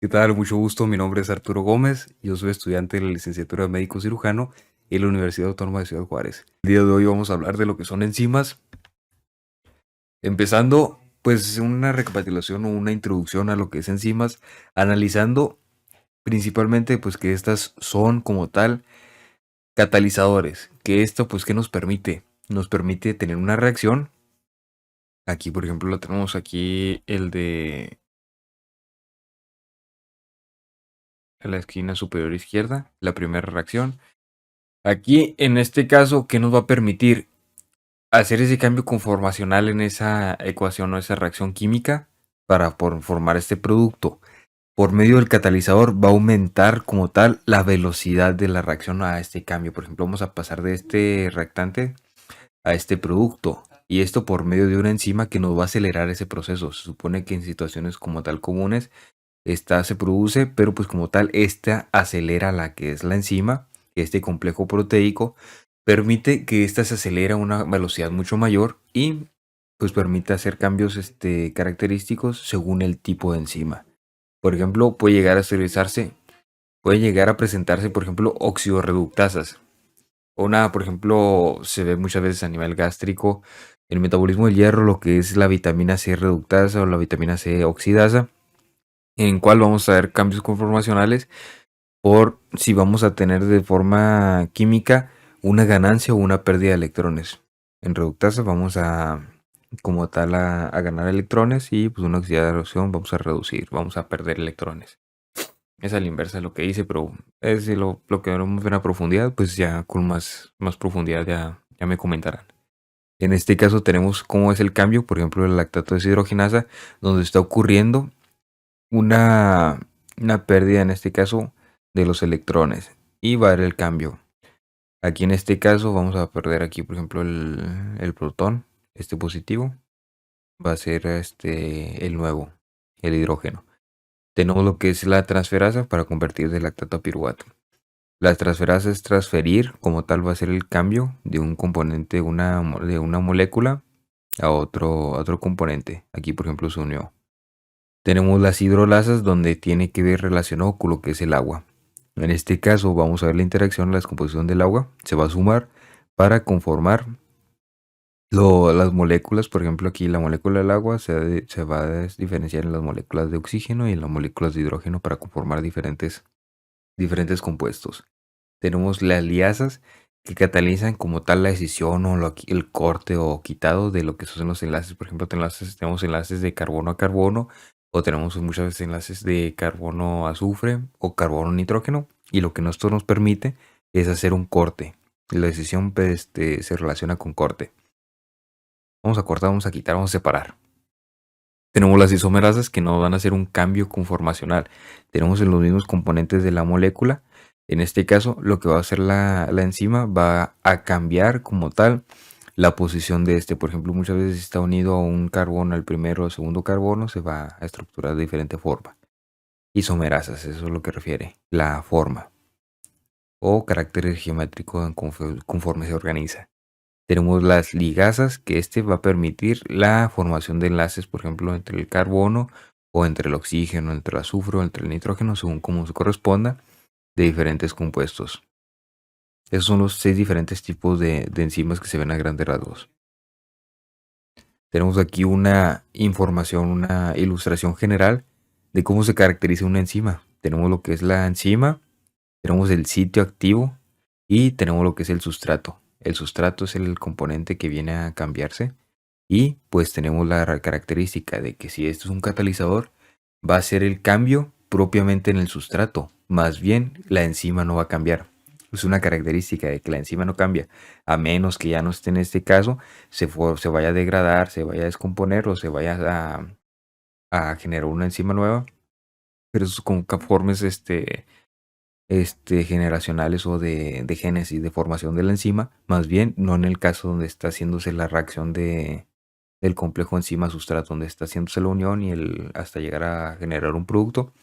¿Qué tal? Mucho gusto. Mi nombre es Arturo Gómez. Yo soy estudiante de la licenciatura de médico cirujano en la Universidad Autónoma de Ciudad Juárez. El día de hoy vamos a hablar de lo que son enzimas, empezando pues una recapitulación o una introducción a lo que es enzimas, analizando principalmente pues que estas son como tal catalizadores, que esto pues que nos permite, tener una reacción. Aquí por ejemplo lo tenemos aquí el de la esquina superior izquierda, la primera reacción. Aquí, en este caso, ¿qué nos va a permitir hacer ese cambio conformacional en esa ecuación o esa reacción química para formar este producto? Por medio del catalizador va a aumentar como tal la velocidad de la reacción a este cambio. Por ejemplo, vamos a pasar de este reactante a este producto. Y esto por medio de una enzima que nos va a acelerar ese proceso. Se supone que en situaciones como tal comunes, esta se produce, pero pues como tal, esta acelera la que es la enzima, este complejo proteico, permite que esta se acelere a una velocidad mucho mayor y pues permite hacer cambios característicos según el tipo de enzima. Por ejemplo, puede llegar a presentarse, por ejemplo, oxidorreductasas. Una, por ejemplo, se ve muchas veces a nivel gástrico el metabolismo del hierro, lo que es la vitamina C reductasa o la vitamina C oxidasa, en cual vamos a ver cambios conformacionales por si vamos a tener de forma química una ganancia o una pérdida de electrones. En reductasa vamos a como tal a ganar electrones y pues una oxidación vamos a reducir, vamos a perder electrones. Es a la inversa de lo que hice, pero es lo que vemos en la profundidad, pues ya con más profundidad ya me comentarán. En este caso tenemos cómo es el cambio, por ejemplo, el lactato deshidrogenasa, donde está ocurriendo una, una pérdida en este caso de los electrones y va a haber el cambio. Aquí en este caso vamos a perder aquí por ejemplo el protón, este positivo, va a ser el nuevo, el hidrógeno. Tenemos lo que es la transferasa para convertir de lactato a piruvato. La transferasa es transferir, como tal va a ser el cambio de un componente de una molécula a otro componente. Aquí por ejemplo se unió. Tenemos las hidrolasas donde tiene que ver relacionado con lo que es el agua. En este caso vamos a ver la interacción, la descomposición del agua. Se va a sumar para conformar las moléculas. Por ejemplo aquí la molécula del agua se va a diferenciar en las moléculas de oxígeno y en las moléculas de hidrógeno para conformar diferentes compuestos. Tenemos las liasas que catalizan como tal la decisión o el corte o quitado de lo que son los enlaces. Por ejemplo, tenemos enlaces de carbono a carbono o tenemos muchas veces enlaces de carbono a azufre o carbono a nitrógeno, y lo que esto nos permite es hacer un corte. La decisión pues, se relaciona con corte. Vamos a cortar, vamos a quitar, vamos a separar. Tenemos las isomerasas que nos van a hacer un cambio conformacional. Tenemos en los mismos componentes de la molécula. En este caso, lo que va a hacer la enzima va a cambiar como tal la posición de este. Por ejemplo, muchas veces está unido a un carbono, al primero o segundo carbono, se va a estructurar de diferente forma. Isomerasas, eso es lo que refiere, la forma o carácter geométrico conforme se organiza. Tenemos las ligasas, que va a permitir la formación de enlaces, por ejemplo, entre el carbono o entre el oxígeno, entre el azufre o entre el nitrógeno, según cómo se corresponda, de diferentes compuestos. Esos son los 6 diferentes tipos de enzimas que se ven a grandes rasgos. Tenemos aquí una información, una ilustración general de cómo se caracteriza una enzima. Tenemos lo que es la enzima, tenemos el sitio activo y tenemos lo que es el sustrato. El sustrato es el componente que viene a cambiarse. Y pues tenemos la característica de que si esto es un catalizador, va a ser el cambio propiamente en el sustrato. Más bien la enzima no va a cambiar. Es una característica de que la enzima no cambia. A menos que ya no esté en este caso, se vaya a degradar, se vaya a descomponer o se vaya a generar una enzima nueva. Pero eso con conformes generacionales o de génesis, de formación de la enzima. Más bien no en el caso donde está haciéndose la reacción del complejo enzima sustrato, donde está haciéndose la unión y hasta llegar a generar un producto.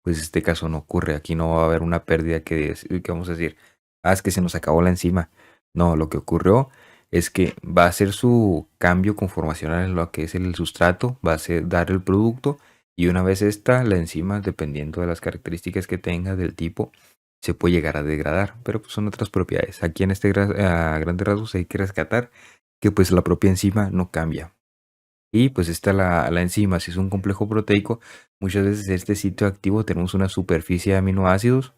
Pues este caso no ocurre. Aquí no va a haber una pérdida que vamos a decir, es que se nos acabó la enzima. No, lo que ocurrió es que va a hacer su cambio conformacional en lo que es el sustrato, va a dar el producto Y una vez la enzima, dependiendo de las características que tenga, del tipo, se puede llegar a degradar, pero pues son otras propiedades. Aquí en a grandes rasgos hay que rescatar que pues la propia enzima no cambia. Y pues está la enzima, si es un complejo proteico, muchas veces en este sitio activo tenemos una superficie de aminoácidos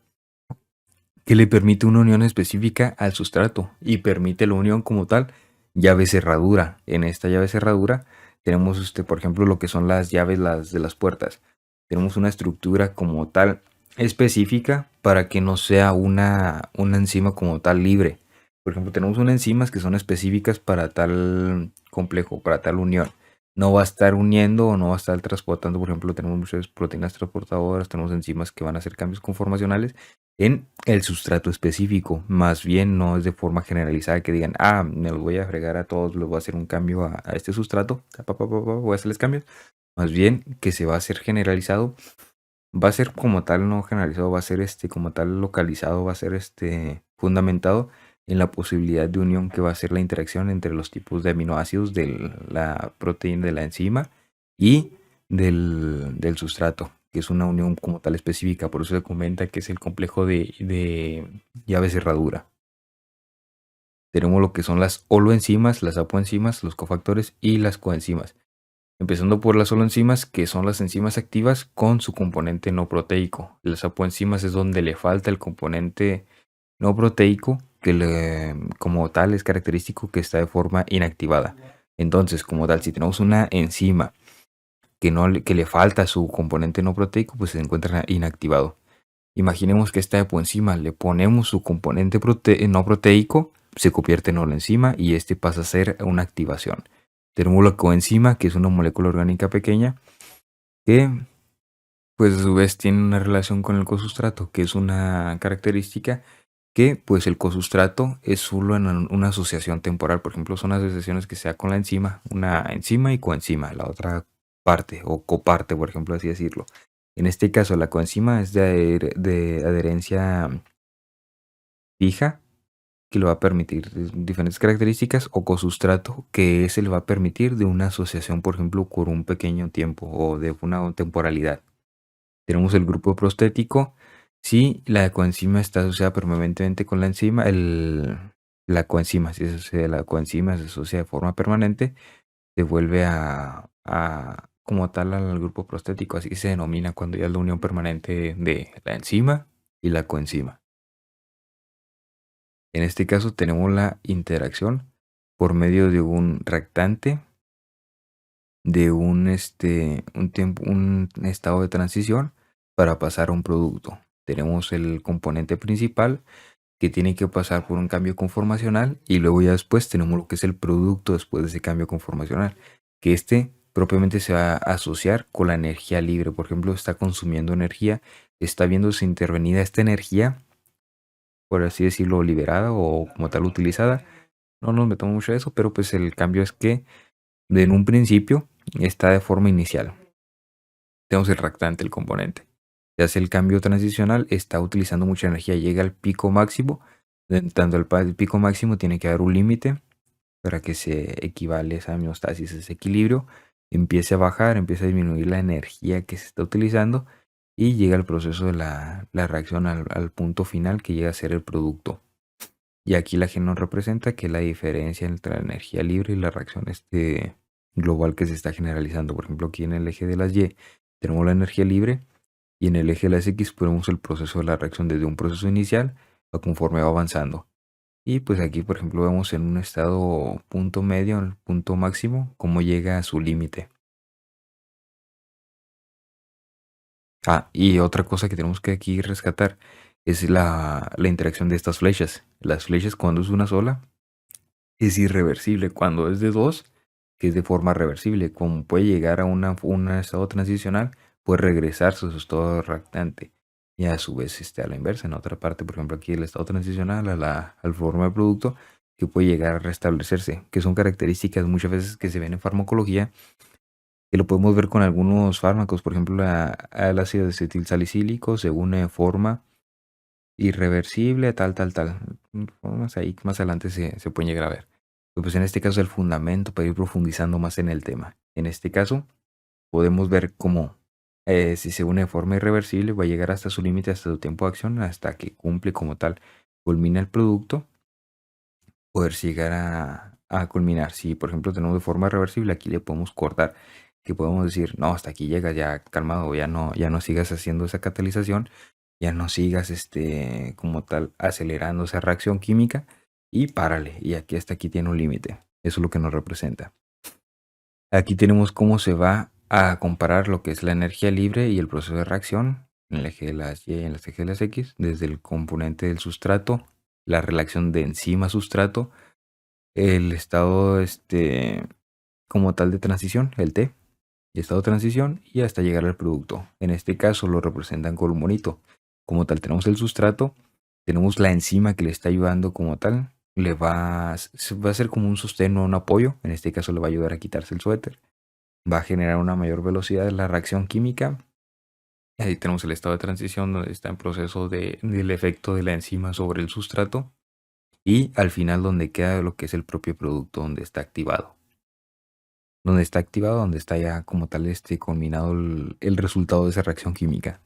que le permite una unión específica al sustrato y permite la unión como tal llave cerradura. En esta llave cerradura tenemos, por ejemplo, lo que son las llaves de las puertas. Tenemos una estructura como tal específica para que no sea una enzima como tal libre. Por ejemplo, tenemos unas enzimas que son específicas para tal complejo, para tal unión. No va a estar uniendo o no va a estar transportando. Por ejemplo, tenemos muchas proteínas transportadoras, tenemos enzimas que van a hacer cambios conformacionales en el sustrato específico. Más bien no es de forma generalizada que digan, me los voy a fregar a todos, les voy a hacer un cambio a este sustrato, voy a hacerles cambios. Más bien que se va a hacer generalizado, va a ser como tal no generalizado, va a ser como tal localizado, va a ser fundamentado en la posibilidad de unión que va a ser la interacción entre los tipos de aminoácidos de la proteína de la enzima y del sustrato, que es una unión como tal específica. Por eso se comenta que es el complejo de llave cerradura. Tenemos lo que son las holoenzimas, las apoenzimas, los cofactores y las coenzimas. Empezando por las holoenzimas, que son las enzimas activas con su componente no proteico. Las apoenzimas es donde le falta el componente no proteico, como tal es característico que está de forma inactivada. Entonces, como tal, si tenemos una enzima que le falta su componente no proteico, pues se encuentra inactivado. Imaginemos que esta apoenzima le ponemos su componente no proteico, se convierte en holoenzima y este pasa a ser una activación. Tenemos la coenzima, que es una molécula orgánica pequeña, que pues a su vez tiene una relación con el cosustrato, que es una característica que pues el cosustrato es solo en una asociación temporal. Por ejemplo, son asociaciones que se da con la enzima, una enzima y coenzima, la otra parte o coparte, por ejemplo, así decirlo. En este caso, la coenzima es de adherencia fija, que le va a permitir diferentes características, o cosustrato, que se le va a permitir de una asociación, por ejemplo, por un pequeño tiempo o de una temporalidad. Tenemos el grupo prostético. Si la coenzima está asociada permanentemente con la enzima, la coenzima, si la coenzima se asocia de forma permanente, se vuelve como tal al grupo prostético. Así se denomina cuando ya es la unión permanente de la enzima y la coenzima. En este caso tenemos la interacción por medio de un reactante, de un estado de transición para pasar a un producto. Tenemos el componente principal que tiene que pasar por un cambio conformacional y luego ya después tenemos lo que es el producto después de ese cambio conformacional, que propiamente se va a asociar con la energía libre. Por ejemplo, está consumiendo energía, está viéndose intervenida esta energía, por así decirlo, liberada o como tal utilizada. No nos metamos mucho a eso, pero pues el cambio es que en un principio está de forma inicial. Tenemos el reactante, el componente. Se hace el cambio transicional, está utilizando mucha energía, llega al pico máximo. Tanto el pico máximo tiene que haber un límite para que se equivale esa homeostasis, ese equilibrio, empiece a bajar, empieza a disminuir la energía que se está utilizando y llega el proceso de la reacción al punto final que llega a ser el producto. Y aquí la G nos representa que es la diferencia entre la energía libre y la reacción global que se está generalizando. Por ejemplo, aquí en el eje de las Y tenemos la energía libre y en el eje de las X ponemos el proceso de la reacción desde un proceso inicial a conforme va avanzando. Y pues aquí, por ejemplo, vemos en un estado punto medio, el punto máximo, cómo llega a su límite. Y otra cosa que tenemos que aquí rescatar es la interacción de estas flechas. Las flechas, cuando es una sola, es irreversible. Cuando es de dos, que es de forma reversible, como puede llegar a un estado transicional, puede regresarse a su estado reactante. Y a su vez a la inversa, en otra parte, por ejemplo, aquí el estado transicional al forma de producto, que puede llegar a restablecerse, que son características muchas veces que se ven en farmacología, que lo podemos ver con algunos fármacos, por ejemplo, el ácido acetilsalicílico, según forma irreversible, tal. Formas ahí que más adelante se pueden llegar a ver. Pues en este caso el fundamento para ir profundizando más en el tema. En este caso podemos ver cómo Si se une de forma irreversible, va a llegar hasta su límite, hasta su tiempo de acción, hasta que cumple como tal, culmina el producto, poder llegar a culminar. Si, por ejemplo, tenemos de forma reversible, aquí le podemos cortar, que podemos decir, no, hasta aquí llega, ya calmado, ya no sigas haciendo esa catalización, ya no sigas como tal acelerando esa reacción química y párale. Y aquí hasta aquí tiene un límite. Eso es lo que nos representa. Aquí tenemos cómo se va a comparar lo que es la energía libre y el proceso de reacción en el eje de las Y y en el eje de las X, desde el componente del sustrato, la relación de enzima-sustrato, el estado como tal de transición, el T, y estado de transición, y hasta llegar al producto. En este caso lo representan con un monito. Como tal tenemos el sustrato, tenemos la enzima que le está ayudando como tal, va a ser como un sostén o un apoyo, en este caso le va a ayudar a quitarse el suéter, va a generar una mayor velocidad de la reacción química. Ahí tenemos el estado de transición donde está en proceso del efecto de la enzima sobre el sustrato, y al final donde queda lo que es el propio producto, donde está activado. Donde está ya como tal combinado el resultado de esa reacción química.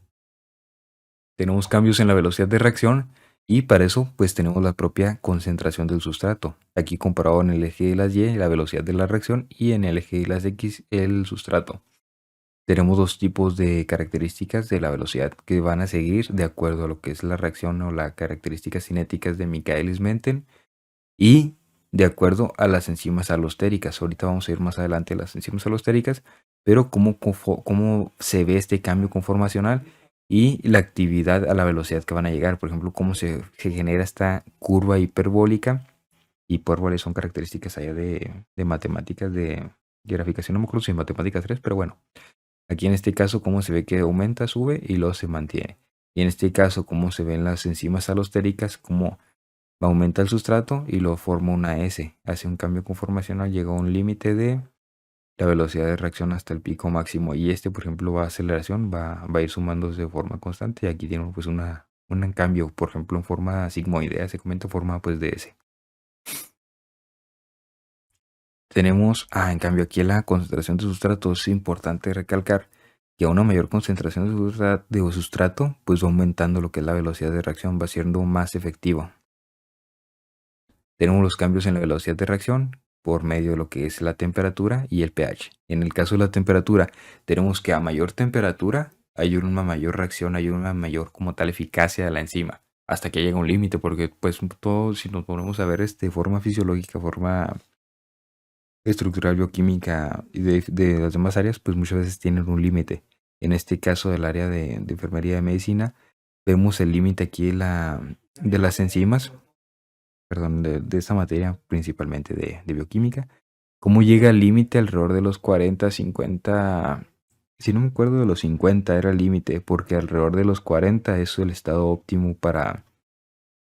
Tenemos cambios en la velocidad de reacción y para eso pues tenemos la propia concentración del sustrato. Aquí comparado en el eje de las Y la velocidad de la reacción y en el eje de las X el sustrato. Tenemos dos tipos de características de la velocidad que van a seguir de acuerdo a lo que es la reacción o las características cinéticas de Michaelis-Menten y de acuerdo a las enzimas alostéricas. Ahorita vamos a ir más adelante a las enzimas alostéricas, pero cómo se ve este cambio conformacional y la actividad a la velocidad que van a llegar. Por ejemplo, cómo se genera esta curva hiperbólica. Hipérboles son características allá de matemáticas, de graficación, no me acuerdo si en matemáticas 3, pero bueno. Aquí en este caso, cómo se ve que aumenta, sube y luego se mantiene. Y en este caso, cómo se ven las enzimas alostéricas, cómo aumenta el sustrato y lo forma una S. Hace un cambio conformacional, llega a un límite de la velocidad de reacción hasta el pico máximo. Y por ejemplo, va a aceleración, va a ir sumándose de forma constante. Y aquí tiene pues un cambio, por ejemplo, en forma sigmoidea, se comenta forma pues de S. Tenemos, en cambio, aquí la concentración de sustrato. Es importante recalcar que a una mayor concentración de sustrato, pues va aumentando lo que es la velocidad de reacción, va siendo más efectiva. Tenemos los cambios en la velocidad de reacción por medio de lo que es la temperatura y el pH. En el caso de la temperatura, tenemos que a mayor temperatura hay una mayor reacción, hay una mayor como tal eficacia de la enzima, hasta que llega un límite, porque pues todo, si nos ponemos a ver forma fisiológica, forma estructural, bioquímica y de las demás áreas, pues muchas veces tienen un límite. En este caso del área de enfermería de medicina, vemos el límite aquí de las enzimas, perdón, de esta materia principalmente de bioquímica, cómo llega al límite alrededor de los 40, 50, si no me acuerdo de los 50 era el límite, porque alrededor de los 40 es el estado óptimo para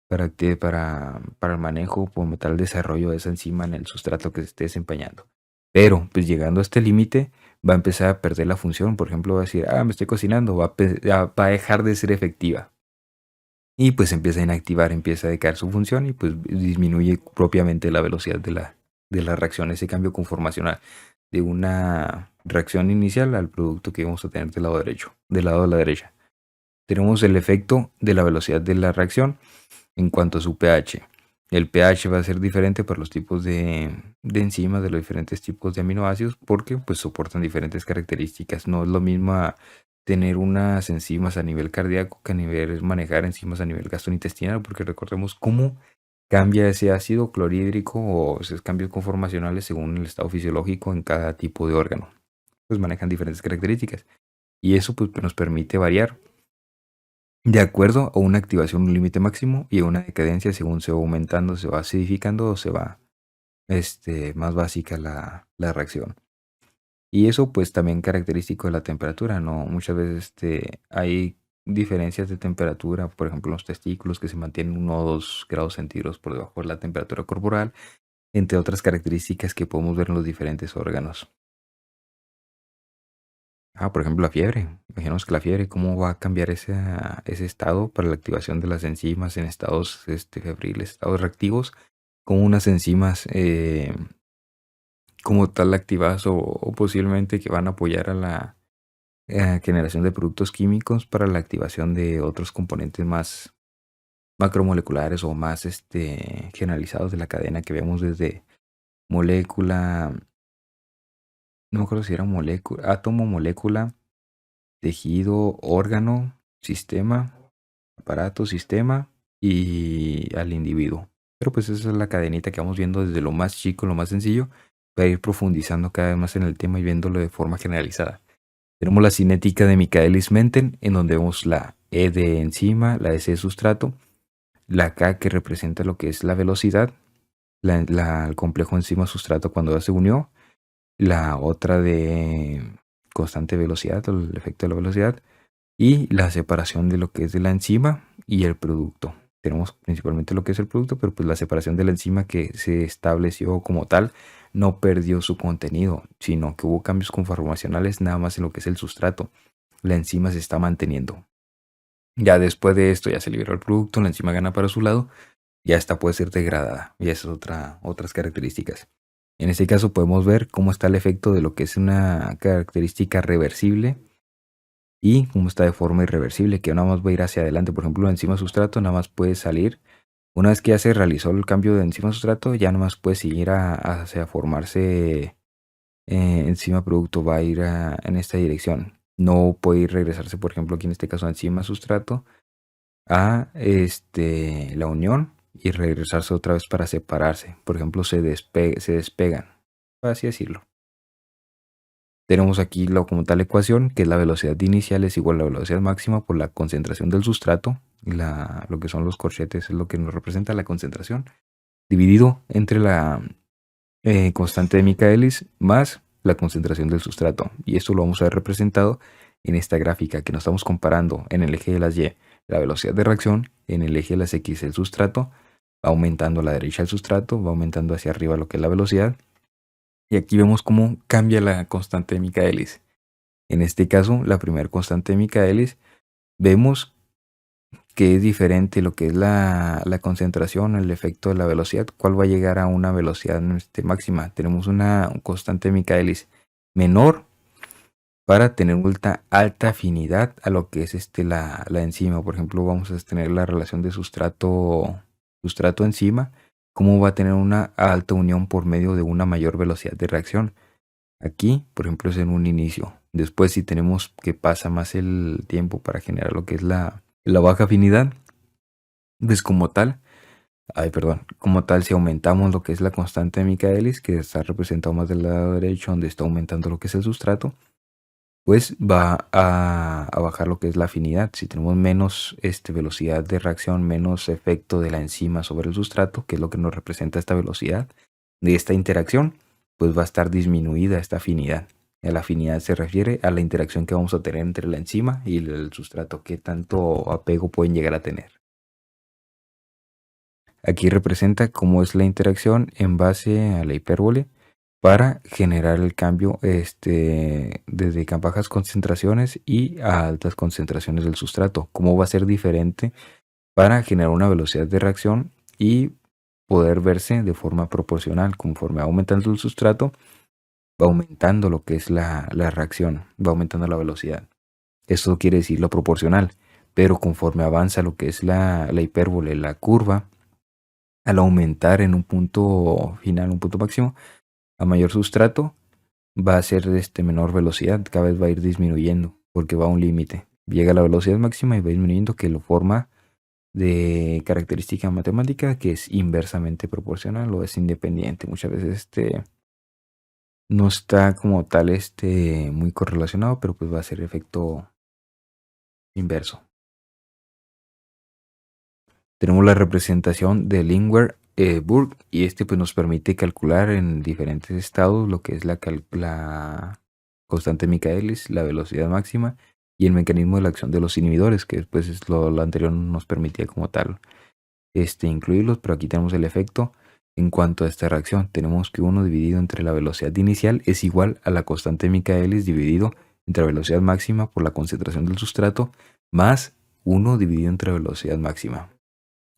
el manejo, como tal desarrollo de esa enzima en el sustrato que se esté desempeñando. Pero, pues llegando a este límite, va a empezar a perder la función. Por ejemplo, va a decir, me estoy cocinando, va a dejar de ser efectiva. Y pues empieza a inactivar, empieza a decaer su función y pues disminuye propiamente la velocidad de la reacción, ese cambio conformacional de una reacción inicial al producto que vamos a tener del lado derecho, del lado de la derecha. Tenemos el efecto de la velocidad de la reacción en cuanto a su pH. El pH va a ser diferente para los tipos de enzimas de los diferentes tipos de aminoácidos porque pues soportan diferentes características. No es lo mismo tener unas enzimas a nivel cardíaco que manejar enzimas a nivel gastrointestinal, porque recordemos cómo cambia ese ácido clorhídrico o esos cambios conformacionales según el estado fisiológico en cada tipo de órgano. Pues manejan diferentes características y eso pues nos permite variar de acuerdo a una activación, un límite máximo y a una decadencia según se va aumentando, se va acidificando o se va más básica la reacción. Y eso pues también característico de la temperatura, ¿no? Muchas veces hay diferencias de temperatura, por ejemplo en los testículos que se mantienen 1 o 2 grados centígrados por debajo de la temperatura corporal, entre otras características que podemos ver en los diferentes órganos. Por ejemplo, la fiebre. Imaginemos que la fiebre, ¿cómo va a cambiar ese estado para la activación de las enzimas en estados febriles, estados reactivos, con unas enzimas como tal activadas o posiblemente que van a apoyar generación de productos químicos para la activación de otros componentes más macromoleculares o más generalizados de la cadena que vemos desde molécula, no me acuerdo si era molécula, átomo, molécula, tejido, órgano, sistema, aparato, sistema y al individuo. Pero pues esa es la cadenita que vamos viendo desde lo más chico, lo más sencillo, para ir profundizando cada vez más en el tema y viéndolo de forma generalizada. Tenemos la cinética de Michaelis-Menten, en donde vemos la E de enzima, la S de sustrato, la K que representa lo que es la velocidad, el complejo enzima-sustrato cuando ya se unió, la otra de constante velocidad, o el efecto de la velocidad, y la separación de lo que es de la enzima y el producto. Tenemos principalmente lo que es el producto, pero pues la separación de la enzima que se estableció como tal no perdió su contenido, sino que hubo cambios conformacionales nada más en lo que es el sustrato. La enzima se está manteniendo. Ya después de esto ya se liberó el producto, la enzima gana para su lado, ya esta puede ser degradada y esas otras características. En este caso podemos ver cómo está el efecto de lo que es una característica reversible y cómo está de forma irreversible, que nada más va a ir hacia adelante. Por ejemplo, la enzima sustrato nada más puede salir. Una vez que ya se realizó el cambio de enzima sustrato, ya nada más puede seguir hacia formarse enzima producto, va a ir en esta dirección. No puede ir regresarse, por ejemplo, aquí en este caso enzima sustrato, a la unión y regresarse otra vez para separarse. Por ejemplo, se despegan, por así decirlo. Tenemos aquí como tal ecuación, que es la velocidad inicial es igual a la velocidad máxima por la concentración del sustrato. Lo que son los corchetes es lo que nos representa la concentración, dividido entre la constante de Michaelis más la concentración del sustrato. Y esto lo vamos a ver representado en esta gráfica que nos estamos comparando en el eje de las Y, la velocidad de reacción, en el eje de las X el sustrato, va aumentando a la derecha el sustrato, va aumentando hacia arriba lo que es la velocidad. Y aquí vemos cómo cambia la constante de Michaelis. En este caso, la primera constante de Michaelis, vemos que es diferente lo que es la concentración, el efecto de la velocidad, cuál va a llegar a una velocidad máxima. Tenemos una constante de Michaelis menor para tener una alta afinidad a lo que es la enzima. Por ejemplo, vamos a tener la relación de sustrato-enzima, cómo va a tener una alta unión por medio de una mayor velocidad de reacción. Aquí, por ejemplo, es en un inicio. Después, si tenemos que pasa más el tiempo para generar lo que es la baja afinidad, pues como tal, si aumentamos lo que es la constante de Michaelis, que está representado más del lado derecho, donde está aumentando lo que es el sustrato, pues va a bajar lo que es la afinidad. Si tenemos menos velocidad de reacción, menos efecto de la enzima sobre el sustrato, que es lo que nos representa esta velocidad de esta interacción, pues va a estar disminuida esta afinidad. La afinidad se refiere a la interacción que vamos a tener entre la enzima y el sustrato, qué tanto apego pueden llegar a tener. Aquí representa cómo es la interacción en base a la hipérbole para generar el cambio desde bajas concentraciones y a altas concentraciones del sustrato. Cómo va a ser diferente para generar una velocidad de reacción y poder verse de forma proporcional. Conforme va aumentando el sustrato, va aumentando lo que es la reacción, va aumentando la velocidad. Esto quiere decir lo proporcional, pero conforme avanza lo que es la hipérbole, la curva, al aumentar en un punto final, un punto máximo, a mayor sustrato, va a ser de menor velocidad, cada vez va a ir disminuyendo, porque va a un límite. Llega a la velocidad máxima y va disminuyendo, que lo forma de característica matemática que es inversamente proporcional o es independiente. Muchas veces no está como tal muy correlacionado, pero pues va a ser efecto inverso. Tenemos la representación de Lindbergh-Burke y pues nos permite calcular en diferentes estados lo que es la constante Michaelis, la velocidad máxima y el mecanismo de la acción de los inhibidores, que después es lo anterior nos permitía como tal incluirlos, pero aquí tenemos el efecto en cuanto a esta reacción. Tenemos que 1 dividido entre la velocidad inicial es igual a la constante Michaelis dividido entre la velocidad máxima por la concentración del sustrato más 1 dividido entre la velocidad máxima.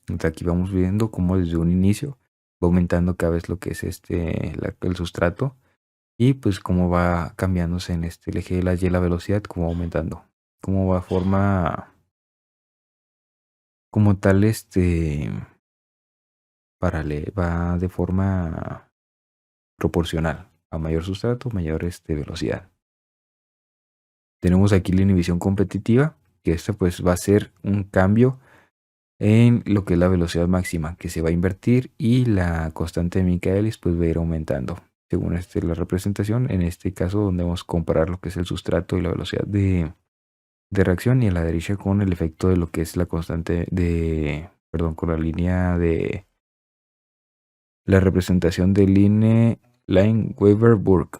Entonces aquí vamos viendo cómo desde un inicio va aumentando cada vez lo que es el sustrato y pues cómo va cambiándose en el eje de la Y la velocidad, cómo va aumentando, cómo va forma como tal va de forma proporcional. A mayor sustrato, mayor velocidad. Tenemos aquí la inhibición competitiva, que esta pues va a ser un cambio en lo que es la velocidad máxima, que se va a invertir, y la constante de Michaelis pues va a ir aumentando. Según la representación, en este caso donde vamos a comparar lo que es el sustrato y la velocidad de reacción, y a la derecha con el efecto de lo que es la constante perdón, con la línea de la representación de Lineweaver-Burke.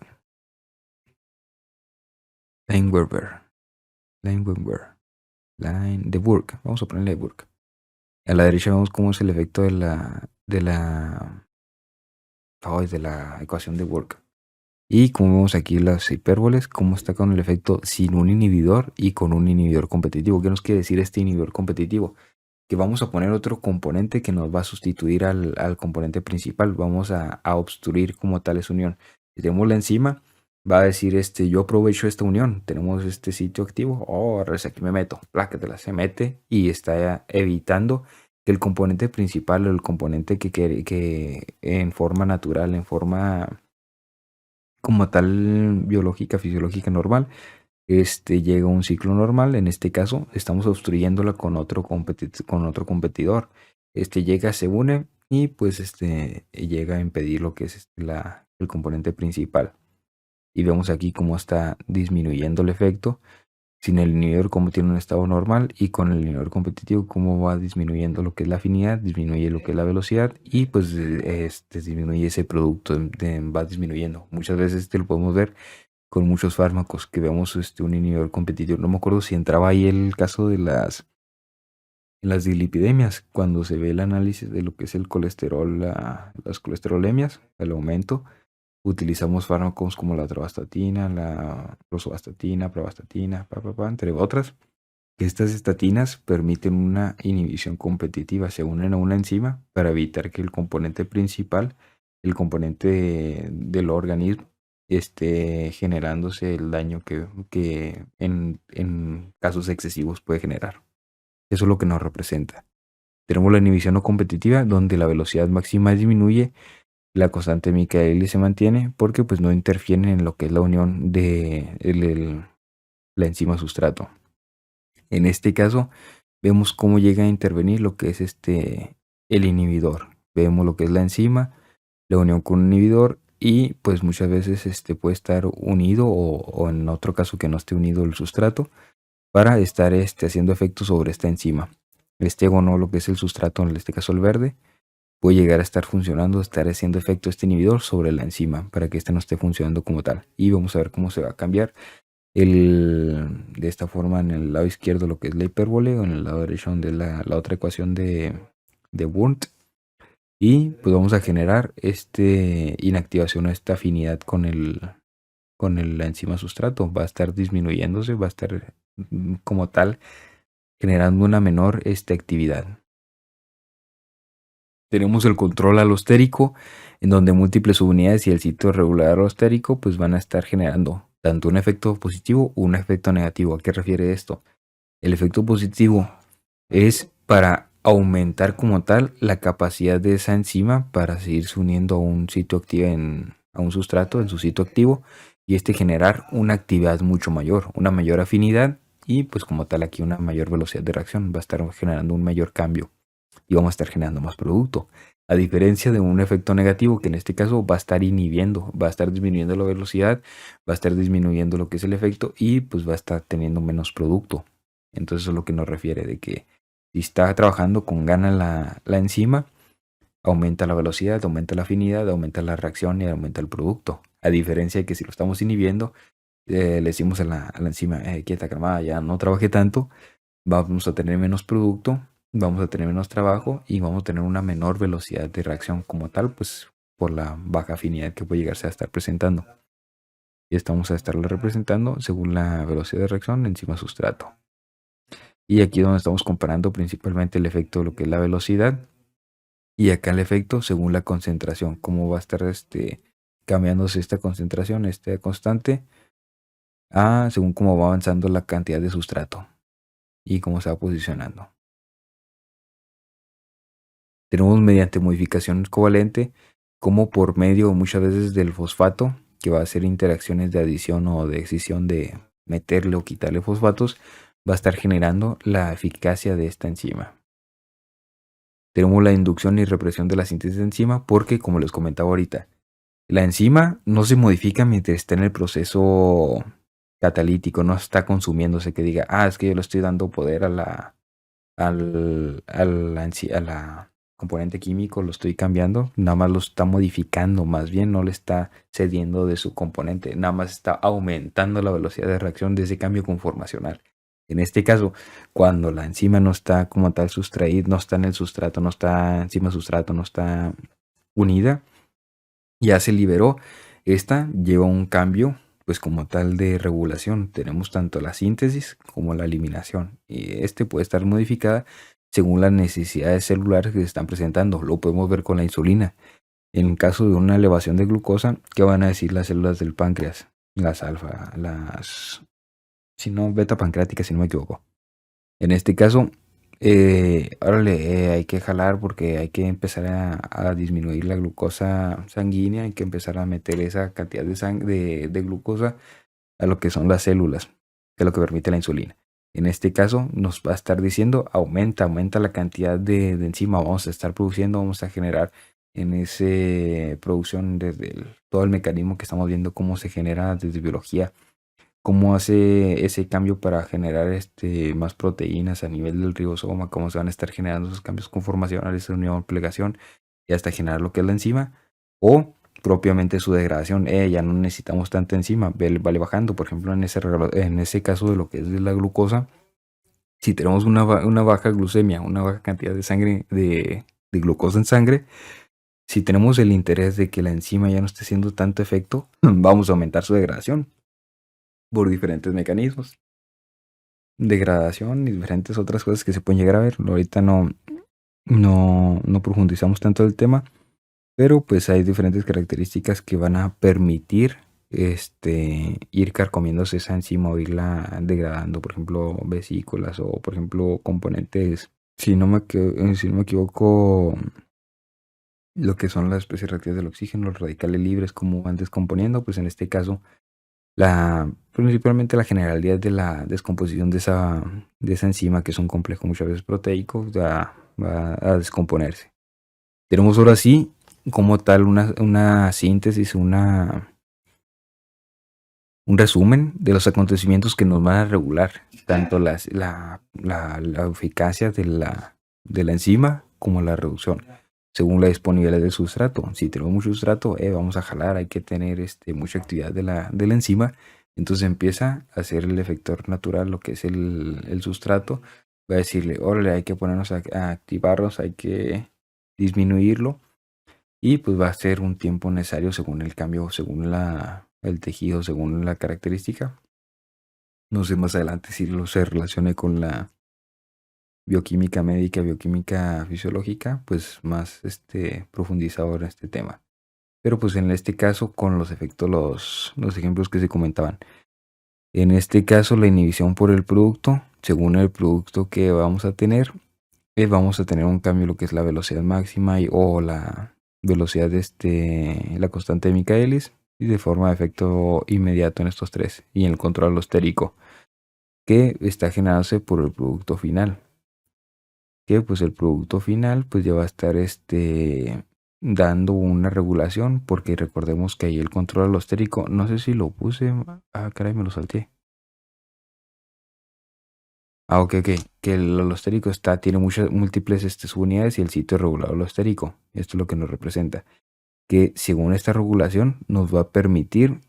Lineweaver. Lineweaver. Line de Burke. Vamos a ponerle Burke. A la derecha vemos cómo es el efecto de la ecuación de Burke. Y como vemos aquí las hipérboles, cómo está con el efecto sin un inhibidor y con un inhibidor competitivo. ¿Qué nos quiere decir este inhibidor competitivo? Que vamos a poner otro componente que nos va a sustituir al componente principal. Vamos a obstruir como tal esa unión. Si tenemos la enzima, va a decir yo aprovecho esta unión. Tenemos este sitio activo. Aquí me meto. Plácatela, se mete y está evitando que el componente principal o el componente que en forma natural, en forma como tal biológica, fisiológica normal, llega a un ciclo normal. En este caso estamos obstruyéndola con otro competidor. Llega, se une y pues llega a impedir lo que es el componente principal. Y vemos aquí cómo está disminuyendo el efecto. Sin el inhibidor, como tiene un estado normal, y con el inhibidor competitivo, cómo va disminuyendo lo que es la afinidad, disminuye lo que es la velocidad, y pues disminuye ese producto, va disminuyendo. Muchas veces lo podemos ver con muchos fármacos, que vemos un inhibidor competitivo. No me acuerdo si entraba ahí el caso de las dislipidemias, cuando se ve el análisis de lo que es el colesterol, las colesterolemias, el aumento. Utilizamos fármacos como la atorvastatina, la rosuvastatina, pravastatina, entre otras. Estas estatinas permiten una inhibición competitiva, se unen a una enzima para evitar que el componente principal, el componente del organismo, esté generándose el daño que en casos excesivos puede generar. Eso es lo que nos representa. Tenemos la inhibición no competitiva, donde la velocidad máxima disminuye, la constante de Michaelis se mantiene, porque pues no interfieren en lo que es la unión de la enzima sustrato. En este caso, vemos cómo llega a intervenir lo que es el inhibidor. Vemos lo que es la enzima, la unión con un inhibidor, y pues muchas veces puede estar unido o en otro caso que no esté unido el sustrato para estar haciendo efecto sobre esta enzima. O no, lo que es el sustrato, en este caso el verde, puede llegar a estar funcionando, estar haciendo efecto este inhibidor sobre la enzima para que no esté funcionando como tal. Y vamos a ver cómo se va a cambiar de esta forma en el lado izquierdo lo que es la hipérbole, o en el lado derecho donde la otra ecuación de Wundt. Y pues vamos a generar inactivación, esta afinidad con la enzima sustrato. Va a estar disminuyéndose, va a estar como tal generando una menor actividad. Tenemos el control alostérico, en donde múltiples subunidades y el sitio regular alostérico pues van a estar generando tanto un efecto positivo o un efecto negativo. ¿A qué refiere esto? El efecto positivo es para aumentar como tal la capacidad de esa enzima para seguirse uniendo a un sitio activo, a un sustrato en su sitio activo, y generar una actividad mucho mayor, una mayor afinidad, y pues como tal aquí una mayor velocidad de reacción. Va a estar generando un mayor cambio y vamos a estar generando más producto. A diferencia de un efecto negativo, que en este caso va a estar inhibiendo, va a estar disminuyendo la velocidad, va a estar disminuyendo lo que es el efecto, y pues va a estar teniendo menos producto. Entonces eso es lo que nos refiere de que si está trabajando con ganas la enzima, aumenta la velocidad, aumenta la afinidad, aumenta la reacción y aumenta el producto. A diferencia de que si lo estamos inhibiendo, le decimos a la enzima, quieta, calmada, ya no trabaje tanto, vamos a tener menos producto, vamos a tener menos trabajo y vamos a tener una menor velocidad de reacción como tal, pues por la baja afinidad que puede llegarse a estar presentando. Y estamos a estarla representando según la velocidad de reacción enzima sustrato. Y aquí es donde estamos comparando principalmente el efecto de lo que es la velocidad, y acá el efecto según la concentración, cómo va a estar cambiándose esta concentración, esta constante, según cómo va avanzando la cantidad de sustrato y cómo se va posicionando. Tenemos mediante modificación covalente, como por medio muchas veces del fosfato, que va a hacer interacciones de adición o de excisión de meterle o quitarle fosfatos, va a estar generando la eficacia de esta enzima. Tenemos la inducción y represión de la síntesis de enzima porque, como les comentaba ahorita, la enzima no se modifica mientras está en el proceso catalítico, no está consumiéndose que diga, es que yo le estoy dando poder a la componente químico, lo estoy cambiando, nada más lo está modificando, más bien no le está cediendo de su componente, nada más está aumentando la velocidad de reacción de ese cambio conformacional. En este caso, cuando la enzima no está como tal sustraída, no está en el sustrato, no está enzima sustrato, no está unida, ya se liberó, esta lleva un cambio pues como tal de regulación. Tenemos tanto la síntesis como la eliminación y este puede estar modificada según las necesidades celulares que se están presentando. Lo podemos ver con la insulina. En caso de una elevación de glucosa, ¿qué van a decir las células del páncreas? Las alfa, si no, beta pancreáticas, si no me equivoco. En este caso, hay que jalar porque hay que empezar a disminuir la glucosa sanguínea, hay que empezar a meter esa cantidad de glucosa a lo que son las células, que es lo que permite la insulina. En este caso nos va a estar diciendo aumenta la cantidad de enzima, vamos a estar produciendo, vamos a generar en esa producción desde todo el mecanismo que estamos viendo cómo se genera desde biología, cómo hace ese cambio para generar más proteínas a nivel del ribosoma, cómo se van a estar generando esos cambios conformacionales de unión, plegación y hasta generar lo que es la enzima o propiamente su degradación. Ya no necesitamos tanta enzima, vale bajando. Por ejemplo, en ese caso de lo que es de la glucosa, si tenemos una baja glucemia, una baja cantidad de sangre, de glucosa en sangre, si tenemos el interés de que la enzima ya no esté haciendo tanto efecto, vamos a aumentar su degradación por diferentes mecanismos. Degradación y diferentes otras cosas que se pueden llegar a ver. Ahorita no profundizamos tanto el tema, pero pues hay diferentes características que van a permitir ir carcomiéndose esa enzima o irla degradando, por ejemplo, vesículas o por ejemplo componentes, si no me equivoco, lo que son las especies reactivas del oxígeno, los radicales libres, como van descomponiendo, pues en este caso principalmente la generalidad de la descomposición de esa enzima, que es un complejo muchas veces proteico, va a descomponerse. Tenemos ahora sí como tal una síntesis, un resumen de los acontecimientos que nos van a regular tanto la eficacia de la enzima como la reducción según la disponibilidad del sustrato. Si tenemos mucho sustrato, vamos a jalar, hay que tener mucha actividad de la enzima. Entonces empieza a hacer el efector natural, lo que es el sustrato. Va a decirle, órale, hay que ponernos a activarnos, hay que disminuirlo. Y pues va a ser un tiempo necesario según el cambio, según el tejido, según la característica. No sé más adelante si se relacione con la bioquímica médica, bioquímica fisiológica, pues más profundizado en este tema. Pero pues en este caso con los efectos, los ejemplos que se comentaban. En este caso la inhibición por el producto, según el producto que vamos a tener un cambio en lo que es la velocidad máxima o la velocidad de la constante de Michaelis y de forma de efecto inmediato en estos tres y en el control alostérico que está generándose por el producto final. Que pues el producto final pues ya va a estar dando una regulación porque recordemos que ahí el control alostérico, no sé si lo puse, caray, me lo salté. Ok, que el alostérico tiene muchas múltiples subunidades y el sitio regulador alostérico, esto es lo que nos representa, que según esta regulación nos va a permitir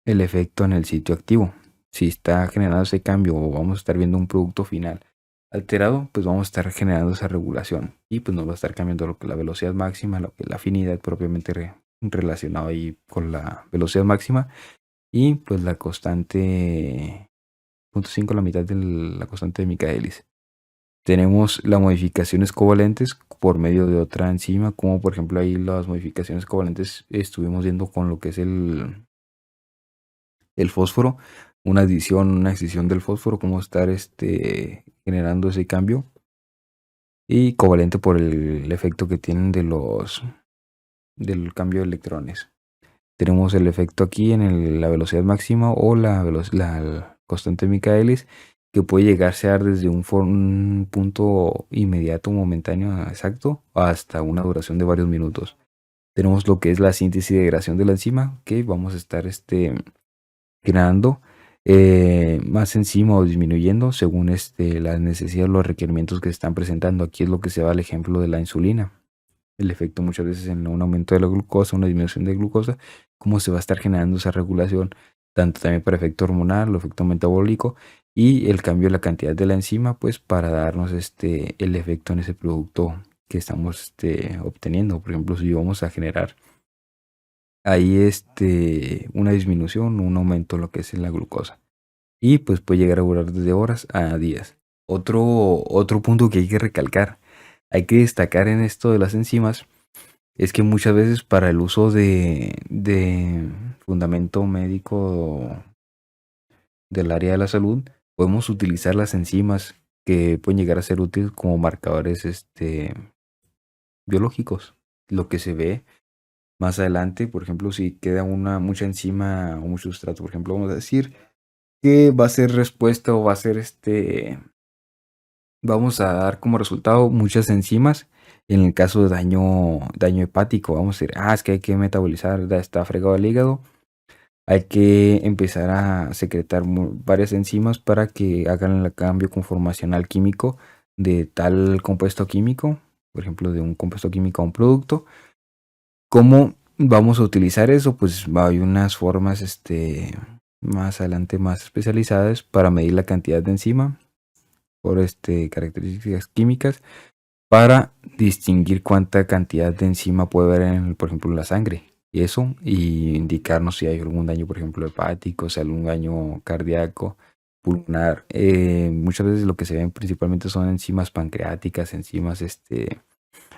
el efecto en el sitio activo. Si está generando ese cambio o vamos a estar viendo un producto final alterado, pues vamos a estar generando esa regulación y pues nos va a estar cambiando lo que la velocidad máxima, lo que la afinidad propiamente relacionado ahí con la velocidad máxima y pues la constante 0.5, la mitad de la constante de Michaelis. Tenemos las modificaciones covalentes por medio de otra enzima, como por ejemplo ahí las modificaciones covalentes estuvimos viendo con lo que es el fósforo, una adición, una excisión del fósforo, cómo estar generando ese cambio. Y covalente por el efecto que tienen del cambio de electrones. Tenemos el efecto aquí en la velocidad máxima o la constante de Michaelis, que puede llegarse a dar desde un punto inmediato, momentáneo, exacto, hasta una duración de varios minutos. Tenemos lo que es la síntesis y degradación de la enzima, que vamos a estar creando más enzima o disminuyendo según las necesidades o los requerimientos que se están presentando. Aquí es lo que se va al ejemplo de la insulina. El efecto muchas veces en un aumento de la glucosa, una disminución de glucosa, cómo se va a estar generando esa regulación, tanto también para efecto hormonal o efecto metabólico, y el cambio de la cantidad de la enzima, pues para darnos el efecto en ese producto que estamos obteniendo. Por ejemplo, si vamos a generar ahí una disminución, un aumento en lo que es en la glucosa. Y pues puede llegar a durar desde horas a días. Otro punto que hay que recalcar, hay que destacar en esto de las enzimas, es que muchas veces para el uso de fundamento médico del área de la salud, podemos utilizar las enzimas que pueden llegar a ser útiles como marcadores biológicos. Lo que se ve más adelante, por ejemplo, si queda mucha enzima o mucho sustrato, por ejemplo, vamos a decir que va a ser respuesta o va a ser vamos a dar como resultado muchas enzimas. En el caso de daño hepático, vamos a decir, es que hay que metabolizar, ya está fregado el hígado, hay que empezar a secretar varias enzimas para que hagan el cambio conformacional químico de tal compuesto químico, por ejemplo, de un compuesto químico a un producto. ¿Cómo vamos a utilizar eso? Pues hay unas formas más adelante más especializadas para medir la cantidad de enzima por características químicas para distinguir cuánta cantidad de enzima puede haber por ejemplo, en la sangre. Y eso, y indicarnos si hay algún daño, por ejemplo, hepático, si hay algún daño cardíaco, pulmonar. Muchas veces lo que se ven principalmente son enzimas pancreáticas, enzimas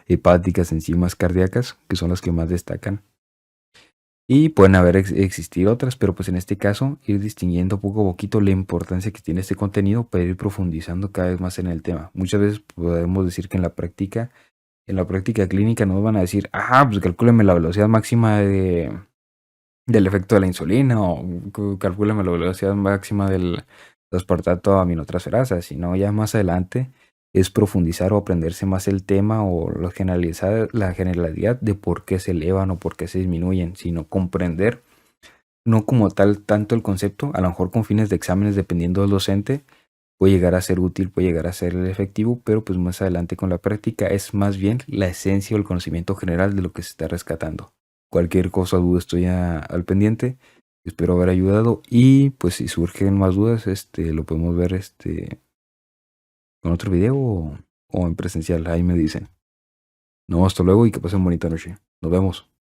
hepáticas, enzimas cardíacas, que son las que más destacan. Y pueden existir otras, pero pues en este caso ir distinguiendo poco a poquito la importancia que tiene este contenido para ir profundizando cada vez más en el tema. Muchas veces podemos decir que en la práctica clínica nos van a decir, pues calcúleme la velocidad máxima del efecto de la insulina o calcúleme la velocidad máxima del aspartato aminotransferasa, sino ya más adelante es profundizar o aprenderse más el tema o la generalidad de por qué se elevan o por qué se disminuyen, sino comprender no como tal tanto el concepto, a lo mejor con fines de exámenes dependiendo del docente, puede llegar a ser útil, puede llegar a ser efectivo, pero pues más adelante con la práctica es más bien la esencia o el conocimiento general de lo que se está rescatando. Cualquier cosa o duda estoy al pendiente, espero haber ayudado y pues si surgen más dudas, lo podemos ver con otro video o en presencial, ahí me dicen. No, hasta luego y que pasen bonita noche. Nos vemos.